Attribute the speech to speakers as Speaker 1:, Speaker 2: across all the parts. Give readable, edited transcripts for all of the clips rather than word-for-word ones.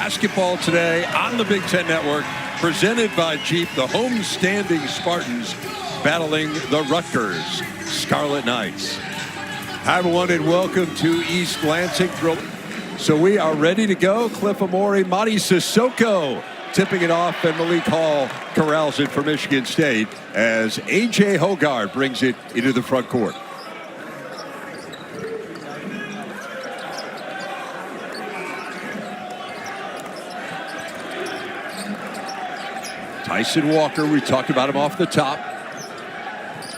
Speaker 1: basketball today on the Big Ten Network, presented by Jeep. The homestanding Spartans battling the Rutgers Scarlet Knights. Hi, everyone, and welcome to East Lansing. So we are ready to go. Cliff Amore, Madi Sissoko tipping it off, and Malik Hall corrals it for Michigan State as A.J. Hoggard brings it into the front court. Tyson Walker, we talked about him off the top.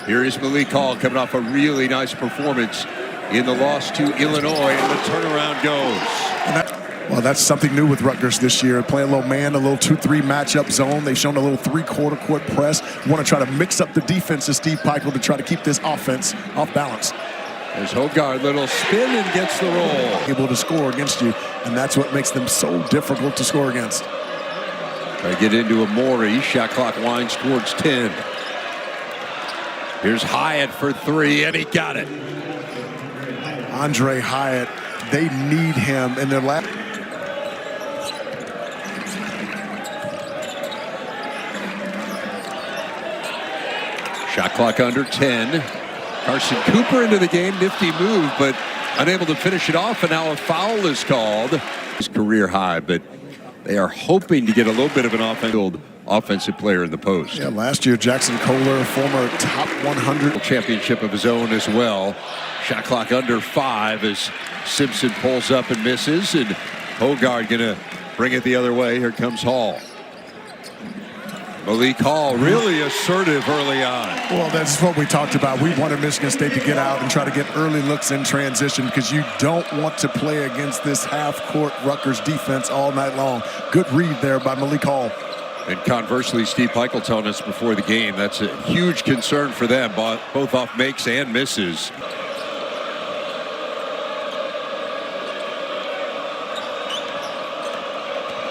Speaker 1: Here is Malik Hall coming off a really nice performance in the loss to Illinois, and the turnaround goes.
Speaker 2: Well, that's something new with Rutgers this year. Playing a little man, a little 2-3 matchup zone. They've shown a little three-quarter court press. Want to try to mix up the defense of Steve Pikiell to try to keep this offense off balance.
Speaker 1: There's Hoggard, little spin and gets the roll.
Speaker 2: Able to score against you, and that's what makes them so difficult to score against.
Speaker 1: Try to get into Amore. Shot clock winds towards 10. Here's Hyatt for three, and he got it.
Speaker 2: Andre Hyatt, they need him in their lap.
Speaker 1: Shot clock under 10. Carson Cooper into the game. Nifty move, but unable to finish it off, and now a foul is called. His career high, but they are hoping to get a little bit of an offensive player in the post.
Speaker 2: Yeah, last year, Jackson Kohler, former top 100.
Speaker 1: Championship of his own as well. Shot clock under 5 as Simpson pulls up and misses, and Hoggard gonna bring it the other way. Here comes Hall. Malik Hall really assertive early on.
Speaker 2: Well, that's what we talked about. We wanted Michigan State to get out and try to get early looks in transition, because you don't want to play against this half-court Rutgers defense all night long. Good read there by Malik Hall.
Speaker 1: And conversely, Steve Pikiell telling us before the game, that's a huge concern for them, both off makes and misses.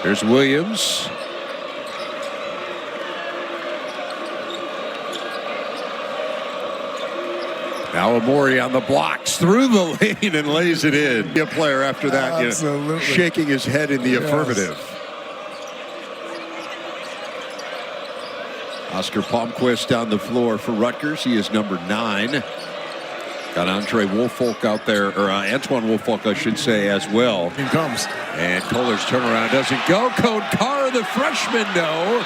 Speaker 1: Here's Williams. Now Amore on the blocks through the lane and lays it in. A player after that, shaking his head in the affirmative. Oscar Palmquist on the floor for Rutgers. He is number 9. Got Andre Woolfolk out there, or Antoine Woolfolk, I should say, as well.
Speaker 2: Here comes.
Speaker 1: And Kohler's turnaround doesn't go. Code Carr, the freshman, no.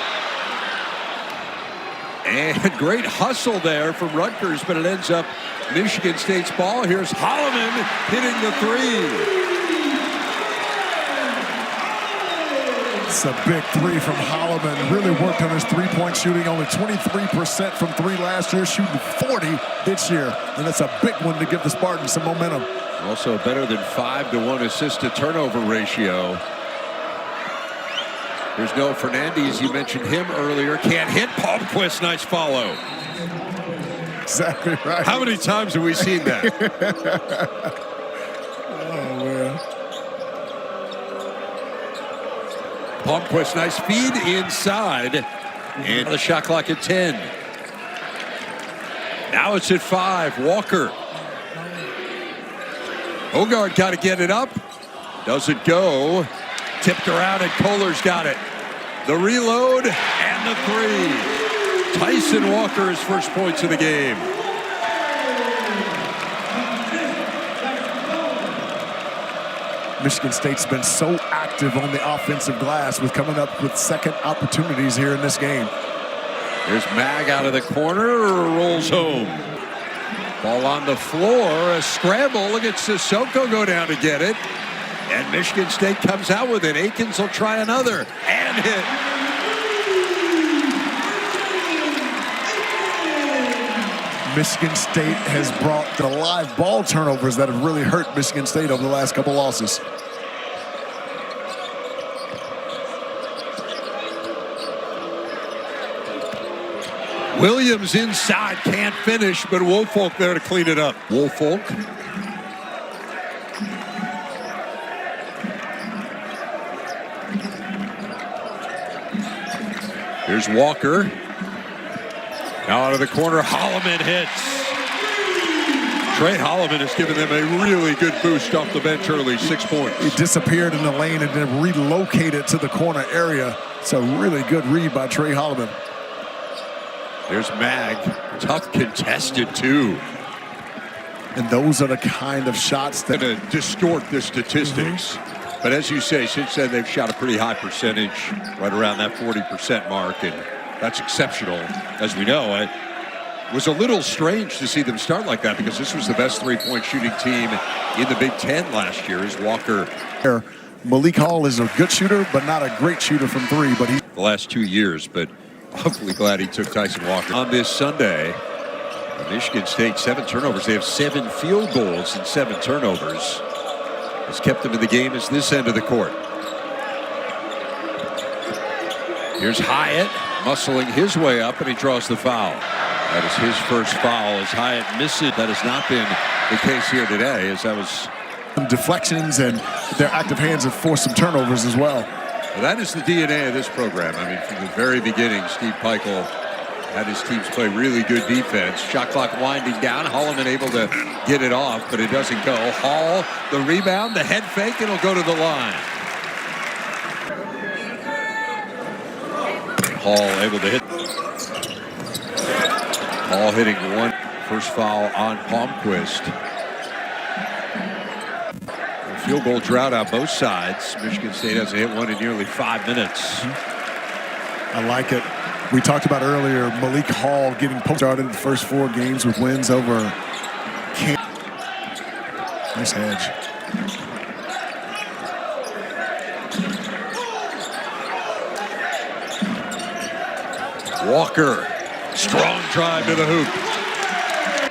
Speaker 1: And great hustle there from Rutgers, but it ends up Michigan State's ball. Here's Holloman hitting the three.
Speaker 2: It's a big three from Holloman. Really worked on his three-point shooting. Only 23% from three last year, shooting 40 this year. And that's a big one to give the Spartans some momentum.
Speaker 1: Also better than 5-to-1 assist-to-turnover ratio. There's Noah Fernandez. You mentioned him earlier. Can't hit. Palmquist, nice follow.
Speaker 2: Exactly right.
Speaker 1: How many times have we seen that?
Speaker 2: Oh, man.
Speaker 1: Palmquist, nice feed inside. And the shot clock at 10. Now it's at 5. Walker. Hoggard got to get it up. Doesn't go. Tipped around, and Kohler's got it. The reload and the three. Tyson Walker, his first points of the game.
Speaker 2: Michigan State's been so active on the offensive glass with coming up with second opportunities here in this game.
Speaker 1: There's Mag out of the corner, rolls home. Ball on the floor, a scramble. Look at Sissoko go down to get it. And Michigan State comes out with it. Akins will try another and hit.
Speaker 2: Michigan State has brought the live ball turnovers that have really hurt Michigan State over the last couple losses.
Speaker 1: Williams inside, can't finish, but Woolfolk there to clean it up. Woolfolk. Here's Walker. Now out of the corner, Holloman hits. Trey Holloman has given them a really good boost off the bench early, 6 points.
Speaker 2: He disappeared in the lane and then relocated to the corner area. It's a really good read by Trey Holloman.
Speaker 1: There's Mag, tough contested too.
Speaker 2: And those are the kind of shots that
Speaker 1: going to distort the statistics. But as you say, since then they've shot a pretty high percentage, right around that 40% mark, and that's exceptional. As we know, it was a little strange to see them start like that because this was the best three-point shooting team in the Big Ten last year. As Walker,
Speaker 2: Malik Hall is a good shooter, but not a great shooter from three. But he
Speaker 1: the last 2 years, but hopefully glad he took Tyson Walker on this Sunday. Michigan State 7 turnovers. They have 7 field goals and 7 turnovers. Has kept them in the game as this end of the court. Here's Hyatt muscling his way up, and he draws the foul. That is his first foul as Hyatt misses. That has not been the case here today, as that was
Speaker 2: some deflections, and their active hands have forced some turnovers as well.
Speaker 1: Well, that is the DNA of this program. I mean, from the very beginning, Steve Peichel had his teams play really good defense. Shot clock winding down. Holloman able to get it off, but it doesn't go. Hall, the rebound, the head fake, it'll go to the line. Hall able to hit. Hall hitting one. First foul on Palmquist. Field goal drought on both sides. Michigan State hasn't hit one in nearly 5 minutes.
Speaker 2: I like it. We talked about earlier Malik Hall getting started in the first 4 games with wins over Camp. Nice hedge.
Speaker 1: Walker, strong drive to the hoop.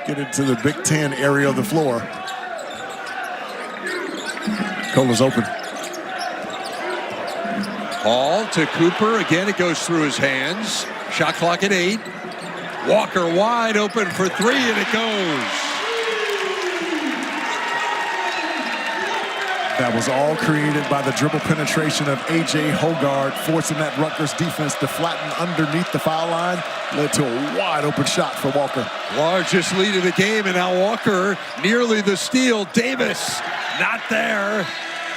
Speaker 2: Get into the Big Ten area of the floor. Cola's open.
Speaker 1: Hall to Cooper. Again, it goes through his hands. Shot clock at 8. Walker wide open for 3, and it goes.
Speaker 2: That was all created by the dribble penetration of A.J. Hoggard, forcing that Rutgers defense to flatten underneath the foul line. Led to a wide open shot for Walker.
Speaker 1: Largest lead of the game, and now Walker nearly the steal. Davis not there.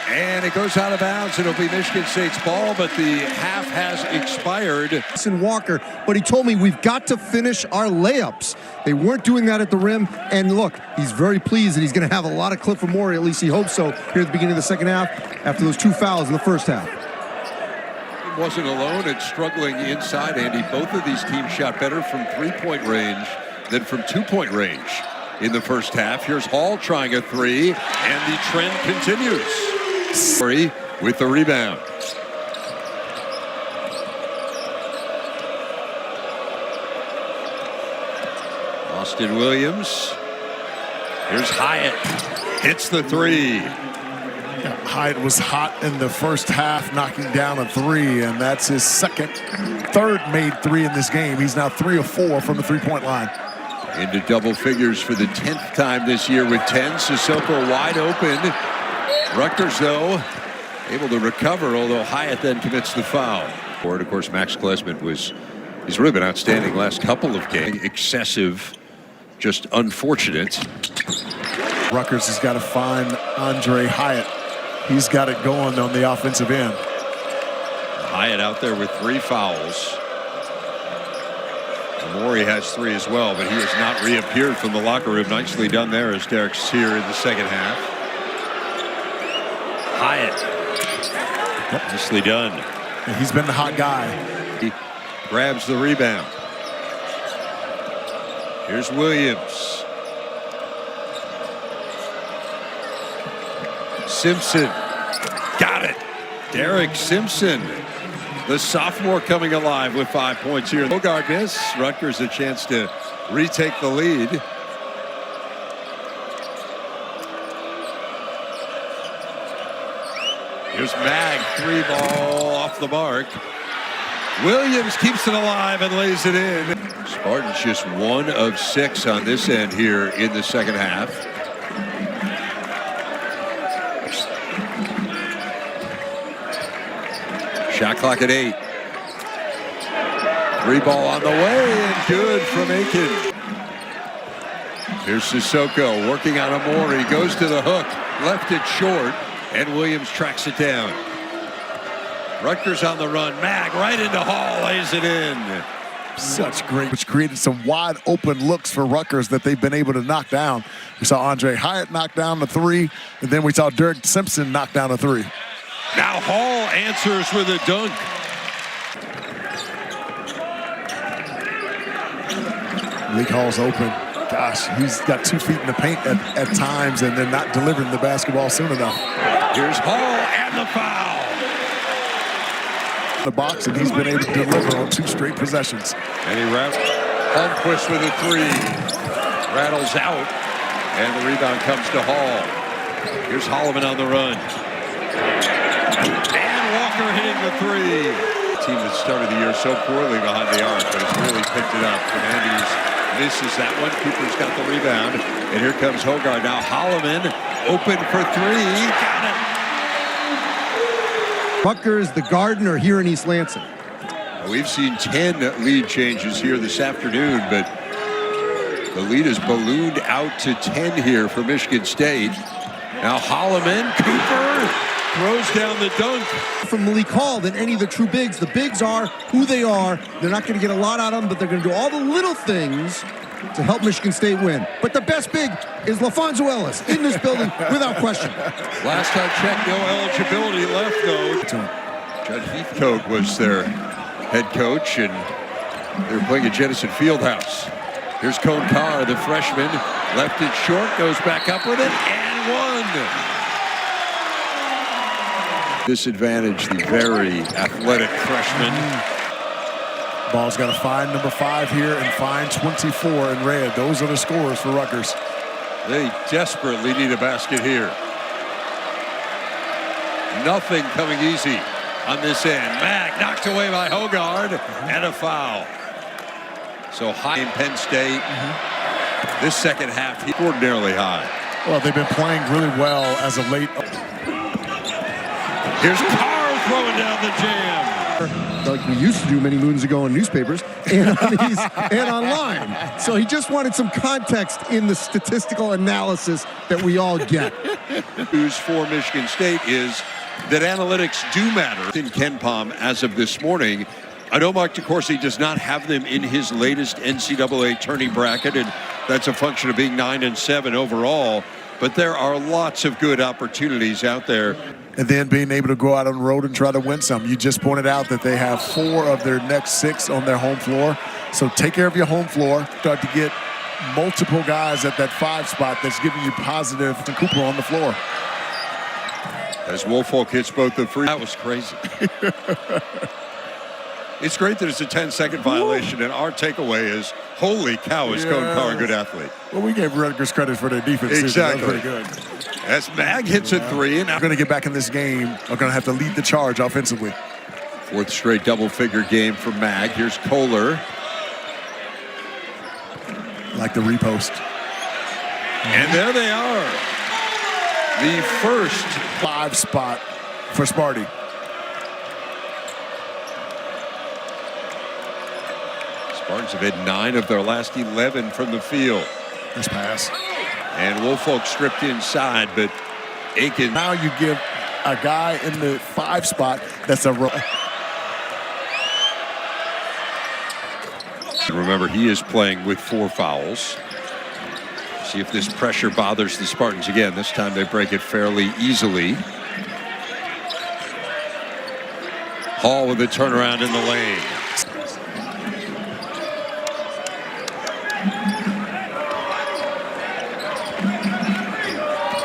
Speaker 1: And it goes out of bounds. It'll be Michigan State's ball, but the half has expired.
Speaker 3: Walker, but he told me we've got to finish our layups. They weren't doing that at the rim, and look, he's very pleased that he's going to have a lot of Cliff Memorial, at least he hopes so, here at the beginning of the second half after those 2 fouls in the first half.
Speaker 1: He wasn't alone at struggling inside, Andy. Both of these teams shot better from 3-point range than from 2-point range in the first half. Here's Hall trying a 3, and the trend continues. With the rebound. Austin Williams. Here's Hyatt. Hits the 3.
Speaker 2: Yeah, Hyatt was hot in the first half, knocking down a 3, and that's his third made 3 in this game. He's now 3 of 4 from the 3-point line.
Speaker 1: Into double figures for the 10th time this year with 10. Sissoko wide open. Rutgers, though, able to recover, although Hyatt then commits the foul. Of course, Max Klesman he's really been outstanding last couple of games. Excessive, just unfortunate.
Speaker 2: Rutgers has got to find Andre Hyatt. He's got it going on the offensive end.
Speaker 1: Hyatt out there with 3 fouls. Maury has 3 as well, but he has not reappeared from the locker room. Nicely done there as Derek's here in the second half. Hyatt. Nicely done.
Speaker 2: And he's been the hot guy.
Speaker 1: He grabs the rebound. Here's Williams. Simpson. Got it. Derek Simpson, the sophomore, coming alive with 5 points here. Hoggard miss. Rutgers a chance to retake the lead. Here's Mag, 3 ball off the mark. Williams keeps it alive and lays it in. Spartans just 1 of 6 on this end here in the second half. Shot clock at 8. 3 ball on the way, and good from Aiken. Here's Sissoko working on Amori, goes to the hook, left it short, and Williams tracks it down. Rutgers on the run, Mag right into Hall, lays it in.
Speaker 2: Such great, which created some wide open looks for Rutgers that they've been able to knock down. We saw Andre Hyatt knock down the three, and then we saw Derek Simpson knock down a three.
Speaker 1: Now Hall answers with a dunk.
Speaker 2: Malik Hall's open. Gosh, he's got 2 feet in the paint at times, and they're not delivering the basketball soon enough.
Speaker 1: Here's Hall and the foul.
Speaker 2: The box, and he's been able to deliver on 2 straight possessions.
Speaker 1: And he Holmquist with a three. Rattles out, and the rebound comes to Hall. Here's Holloman on the run. And Walker hitting the three. The team that started the year so poorly behind the arc, but has really picked it up. Fernandez misses that one. Cooper's got the rebound. And here comes Hogarth. Now Holloman open for three. Got it.
Speaker 3: Rutgers, the Garden, are here in East Lansing.
Speaker 1: We've seen 10 lead changes here this afternoon, but the lead is ballooned out to 10 here for Michigan State. Now Holloman, Cooper throws down the dunk.
Speaker 3: From Malik Hall than any of the true bigs. The bigs are who they are. They're not going to get a lot out of them, but they're going to do all the little things to help Michigan State win. But the best big is LaFonso Ellis in this building without question.
Speaker 1: Last I checked, no eligibility left, though. Judd Heathcote was their head coach, and they were playing at Genesis Fieldhouse. Here's Cone Carr, the freshman. Left it short, goes back up with it, and one. Disadvantage the very athletic freshman.
Speaker 2: Ball's got to find number 5 here and find 24 in red. Those are the scores for Rutgers.
Speaker 1: They desperately need a basket here. Nothing coming easy on this end. Mag knocked away by Hogarth, and a foul. So high in Penn State. This second half, extraordinarily high.
Speaker 2: Well, they've been playing really well as of late.
Speaker 1: Here's Carr throwing down the jam.
Speaker 3: Like we used to do many moons ago in newspapers and and online. So he just wanted some context in the statistical analysis that we all get.
Speaker 1: News for Michigan State is that analytics do matter. In KenPom as of this morning, I know Mark DeCourcy does not have them in his latest NCAA tourney bracket, and that's a function of being 9-7 overall. But there are lots of good opportunities out there.
Speaker 2: And then being able to go out on the road and try to win some. You just pointed out that they have 4 of their next 6 on their home floor. So take care of your home floor. Start to get multiple guys at that 5 spot that's giving you positive and Cooper on the floor.
Speaker 1: As Woolfolk hits both the free. That was crazy. It's great that it's a 10-second violation, and our takeaway is, holy cow, is Cone Carr a good athlete.
Speaker 2: Well, we gave Rutgers credit for their defense.
Speaker 1: Exactly.
Speaker 2: That was pretty good.
Speaker 1: As Mag hits a three, and
Speaker 2: We're going to get back in this game. Are going to have to lead the charge offensively.
Speaker 1: 4th straight double-figure game for Mag. Here's Kohler.
Speaker 2: Like the repost.
Speaker 1: And there they are. The first
Speaker 2: 5 spot for Sparty.
Speaker 1: Spartans have had 9 of their last 11 from the field.
Speaker 2: Nice pass.
Speaker 1: And Woolfolk stripped inside, but Aiken.
Speaker 2: Now you give a guy in the 5 spot that's a
Speaker 1: Remember, he is playing with 4 fouls. See if this pressure bothers the Spartans again. This time they break it fairly easily. Hall with a turnaround in the lane.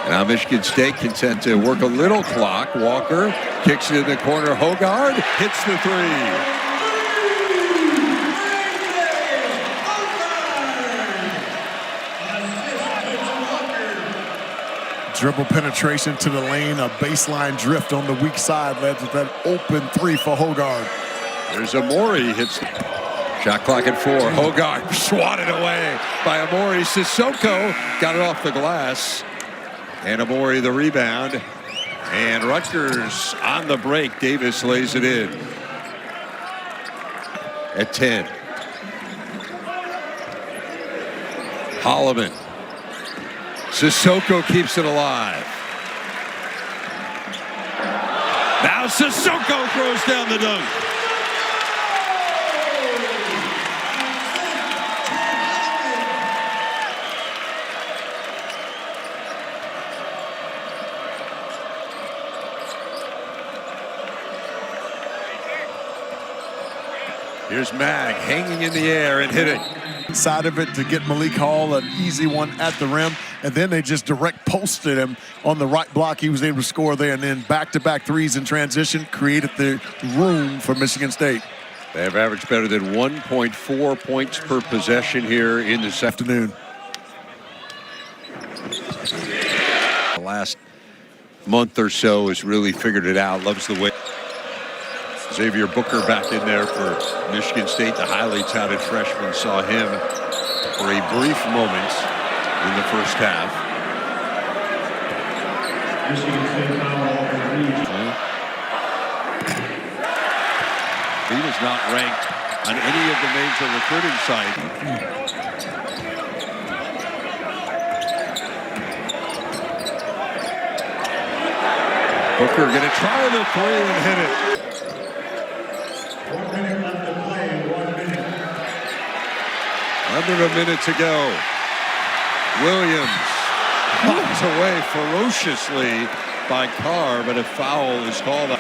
Speaker 1: Now Michigan State content to work a little clock. Walker kicks it in the corner. Hogarth hits the three.
Speaker 2: dribble penetration to the lane, a baseline drift on the weak side led to that open 3 for Hogarth.
Speaker 1: There's Amori hits the shot clock at 4. Hogarth swatted away by Amori. Sissoko got it off the glass. And Amori the rebound. And Rutgers on the break. Davis lays it in at 10. Holloman Sissoko keeps it alive. Now Sissoko throws down the dunk. Here's Mag hanging in the air and hitting.
Speaker 2: Side of it to get Malik Hall an easy one at the rim, and then they just direct posted him on the right block. He was able to score there, and then back-to-back threes in transition created the room for Michigan State.
Speaker 1: They have averaged better than 1.4 points per possession here in this afternoon. The last month or so has really figured it out, loves the way. Xavier Booker back in there for Michigan State. The highly touted freshman saw him for a brief moment in the first half. He was not ranked on any of the major recruiting sites. Booker going to try the three and hit it.
Speaker 2: 1 minute left to play, 1 minute.
Speaker 1: Under a minute to go. Williams popped away ferociously by Carr, but a foul is called. And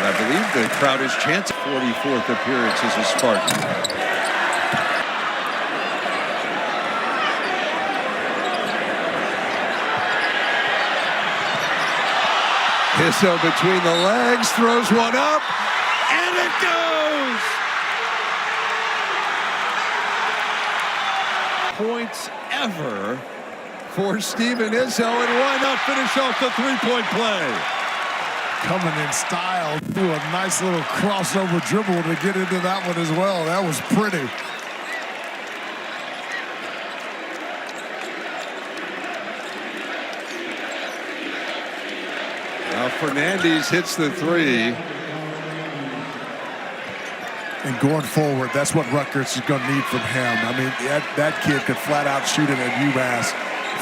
Speaker 1: I believe the crowd is chanting 44th appearance as a Spartan. Izzo between the legs, throws one up, and it goes! Points ever for Steven Izzo, and why not finish off the three-point play?
Speaker 2: Coming in style, threw a nice little crossover dribble to get into that one as well. That was pretty.
Speaker 1: Now Fernandez hits the three.
Speaker 2: And going forward, that's what Rutgers is going to need from him. I mean, that kid could flat out shoot it at UMass.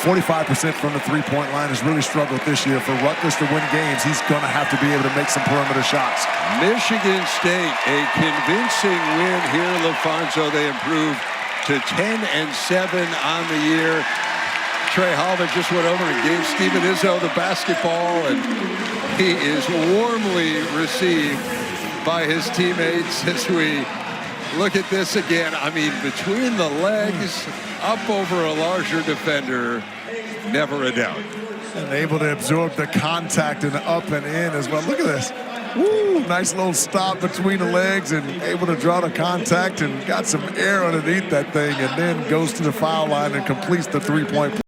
Speaker 2: 45% from the three-point line has really struggled this year. For Rutgers to win games, he's going to have to be able to make some perimeter shots.
Speaker 1: Michigan State, a convincing win here, LaFonso. They improved to 10-7 on the year. Trey Halvin just went over and gave Steven Izzo the basketball, and he is warmly received by his teammates as we look at this again. I mean, between the legs, up over a larger defender, never a doubt.
Speaker 2: And able to absorb the contact and up and in as well. Look at this. Woo, nice little stop between the legs and able to draw the contact and got some air underneath that thing, and then goes to the foul line and completes the three-point play.